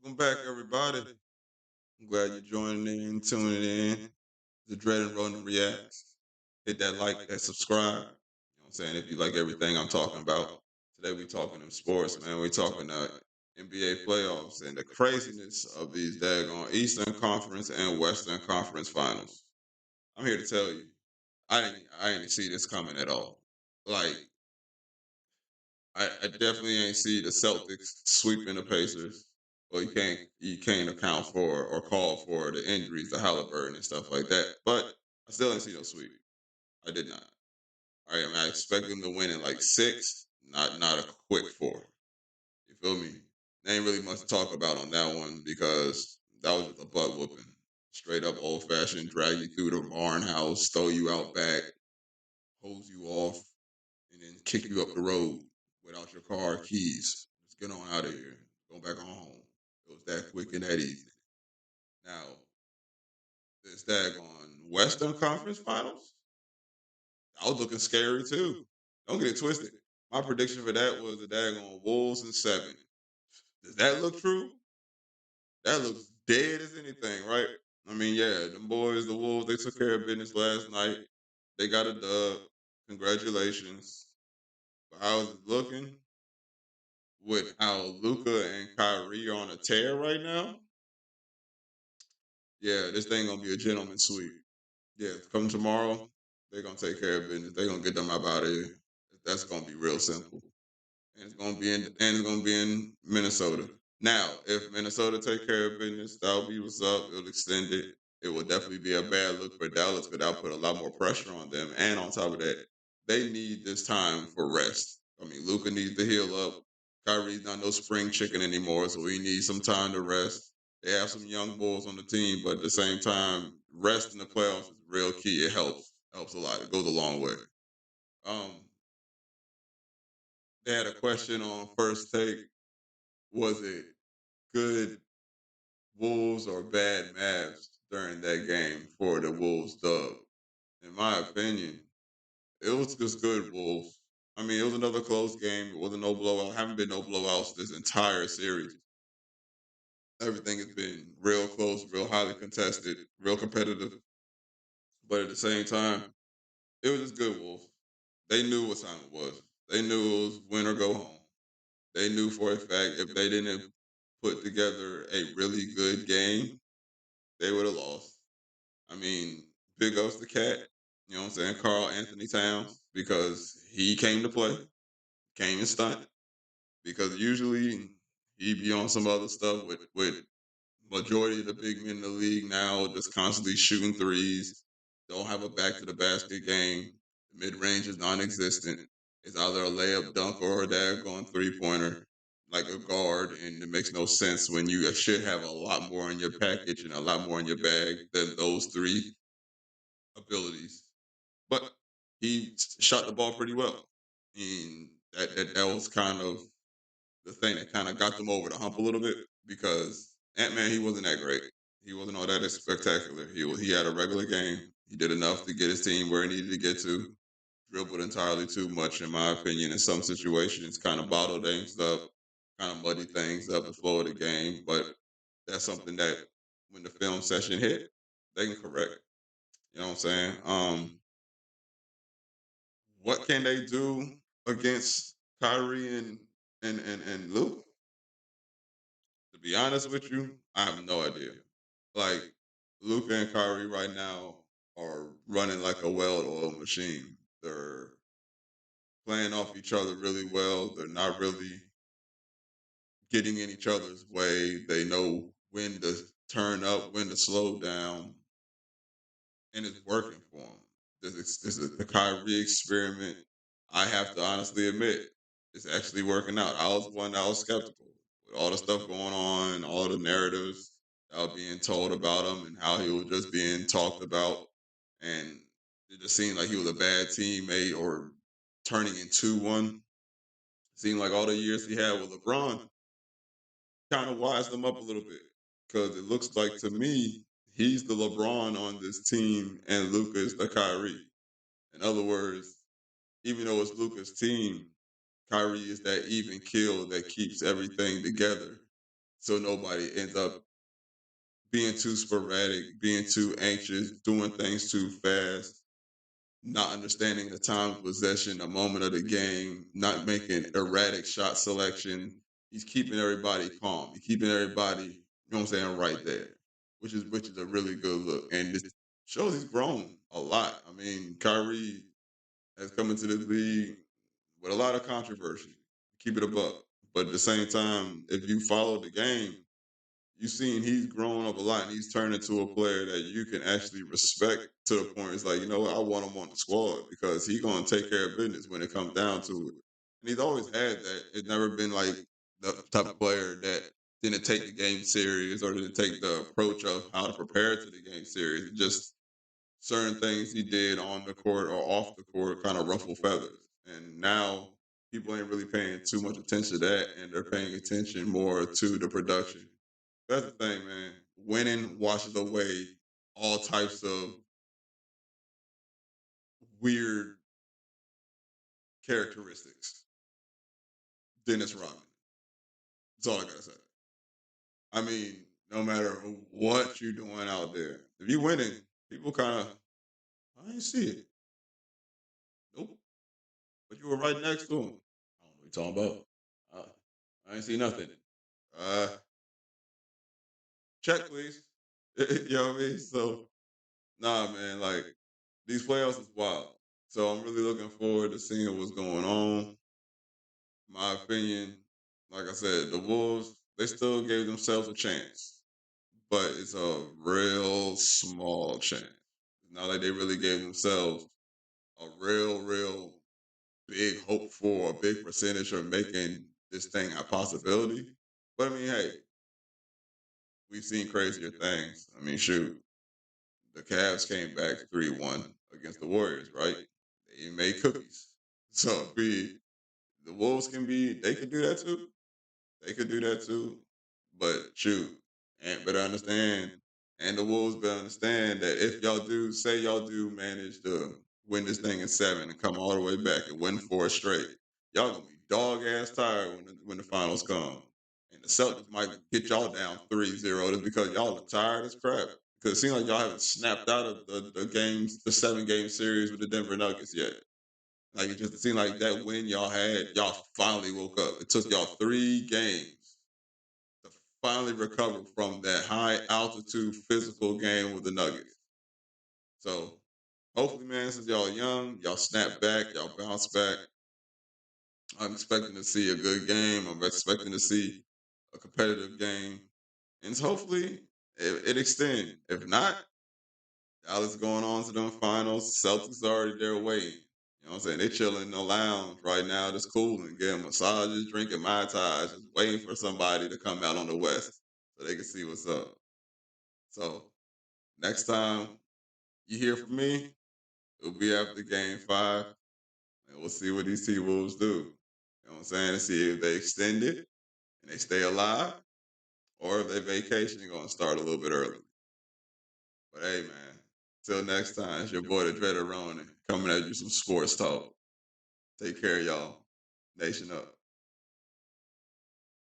Welcome back, everybody. I'm glad you're joining in, tuning in. The Dread and Rolling Reacts. Hit that like, that subscribe. You know what I'm saying? If you like everything I'm talking about. Today we talking them sports, man. We talking NBA playoffs and the craziness of these daggone Eastern Conference and Western Conference finals. I'm here to tell you, I didn't see this coming at all. Like, I definitely ain't see the Celtics sweeping the Pacers. Well, you can't account for or call for the injuries, the Halliburton and stuff like that. But I still didn't see no sweep. I did not. All right, I mean, I expect them to win in like six, not a quick four. You feel me? There ain't really much to talk about on that one because that was just a butt whooping. Straight up old fashioned, drag you through the barn house, throw you out back, hose you off, and then kick you up the road without your car keys. Just get on out of here. Go back on home. It was that quick and that easy. Now, this daggone Western Conference Finals, I was looking scary too. Don't get it twisted. My prediction for that was the daggone Wolves in seven. Does that look true? That looks dead as anything, right? I mean, yeah, them boys, the Wolves, they took care of business last night. They got a dub. Congratulations. But how is it looking? With how Luca and Kyrie are on a tear right now, yeah, this thing gonna be a gentleman sweep. Yeah, come tomorrow, they're gonna take care of business. They're gonna get them up out of here. That's gonna be real simple. And it's gonna be in Minnesota. Now, if Minnesota take care of business, that'll be what's up. It'll extend it. It will definitely be a bad look for Dallas, but that'll put a lot more pressure on them. And on top of that, they need this time for rest. I mean, Luca needs to heal up. Kyrie's not no spring chicken anymore, so he needs some time to rest. They have some young bulls on the team, but at the same time, rest in the playoffs is real key. It helps a lot. It goes a long way. Um, they had a question on first take. Was it good Wolves or bad Mavs during that game for the Wolves dub? In my opinion, it was just good Wolves. I mean, it was another close game. It wasn't no blowout. Haven't been no blowouts this entire series. Everything has been real close, real highly contested, real competitive. But at the same time, it was just good Wolves. They knew what time it was. They knew it was win or go home. They knew for a fact if they didn't put together a really good game, they would have lost. I mean, big ups the cat, you know what I'm saying? Carl Anthony Towns, because he came to play, came and stunt. Because usually he'd be on some other stuff with majority of the big men in the league now just constantly shooting threes, don't have a back to the basket game. The mid range is non existent. It's either a layup dunk or a daggone 3 pointer, like a guard, and it makes no sense when you should have a lot more in your package and a lot more in your bag than those three abilities. But he shot the ball pretty well. And that was kind of the thing that kind of got them over the hump a little bit because Ant-Man, he wasn't that great. He wasn't all that spectacular. He had a regular game. He did enough to get his team where he needed to get to. Dribbled entirely too much, in my opinion, in some situations. Kind of bottled things up, kind of muddy things up the flow of the game. But that's something that when the film session hit, they can correct. You know what I'm saying? What can they do against Kyrie and Luke? To be honest with you, I have no idea. Like Luca and Kyrie right now are running like a well-oiled machine. They're playing off each other really well. They're not really getting in each other's way. They know when to turn up, when to slow down, and it's working for them. This is the Kyrie experiment. I have to honestly admit, it's actually working out. I was one that was skeptical with all the stuff going on, all the narratives that were being told about him, and how he was just being talked about, and it just seemed like he was a bad teammate or turning into one. Seemed like all the years he had with LeBron kind of wised him up a little bit because it looks like to me he's the LeBron on this team and Luca is the Kyrie. In other words, even though it's Luca's team, Kyrie is that even kill that keeps everything together. so nobody ends up being too sporadic, being too anxious, doing things too fast, not understanding the time of possession, the moment of the game, not making erratic shot selection. He's keeping everybody calm. He's keeping everybody, you know what I'm saying, right there, which is a really good look. And this shows he's grown a lot. I mean, Kyrie has come into the league with a lot of controversy. Keep it a buck. But at the same time, if you follow the game, you've seen he's grown up a lot and he's turned into a player that you can actually respect to the point it's like, you know what, I want him on the squad because he's gonna take care of business when it comes down to it. And he's always had that. It's never been like the type of player that didn't take the game serious or didn't take the approach of how to prepare to the game serious. It just certain things he did on the court or off the court kind of ruffle feathers. And now people ain't really paying too much attention to that and they're paying attention more to the production. That's the thing, man. Winning washes away all types of weird characteristics. Dennis Rodman. That's all I gotta say. I mean, no matter what you're doing out there, if you winning, people kind of, I ain't see it. Nope. But you were right next to him. I don't know what you're talking about. I ain't see nothing. Uh, check, please. You know what I mean? So, nah, man, like, these playoffs is wild. So I'm really looking forward to seeing what's going on. My opinion, like I said, the Wolves, they still gave themselves a chance, but it's a real small chance. It's not like they really gave themselves a real big hope for a big percentage of making this thing a possibility. But I mean, hey, we've seen crazier things. I mean, shoot, the Cavs came back 3-1 against the Warriors, right? They made cookies. So be the Wolves can be, they can do that too. They could do that too. But shoot, and better understand, and the Wolves better understand that if y'all do, say y'all do manage to win this thing in seven and come all the way back and win four straight, y'all gonna be dog ass tired when the finals come. And the Celtics might get y'all down 3-0 just because y'all are tired as crap. Because it seems like y'all haven't snapped out of the games, the 7 game series with the Denver Nuggets yet. Like it just seemed like that win y'all had, y'all finally woke up. It took y'all 3 games to finally recover from that high altitude physical game with the Nuggets. So hopefully, man, since y'all young, y'all snap back, y'all bounce back. I'm expecting to see a good game. I'm expecting to see a competitive game. And hopefully it extends. If not, Dallas going on to them finals. Celtics already there waiting. You know what I'm saying? They chilling in the lounge right now, just cooling, getting massages, drinking Mai Tais, just waiting for somebody to come out on the West so they can see what's up. So next time you hear from me, it'll be after game 5, and we'll see what these T Wolves do. You know what I'm saying? To see if they extend it and they stay alive, or if their vacation is going to start a little bit early. But hey, man, till next time, it's your boy, the Dreader Ronan, coming at you some sports talk. Take care, y'all. Nation up.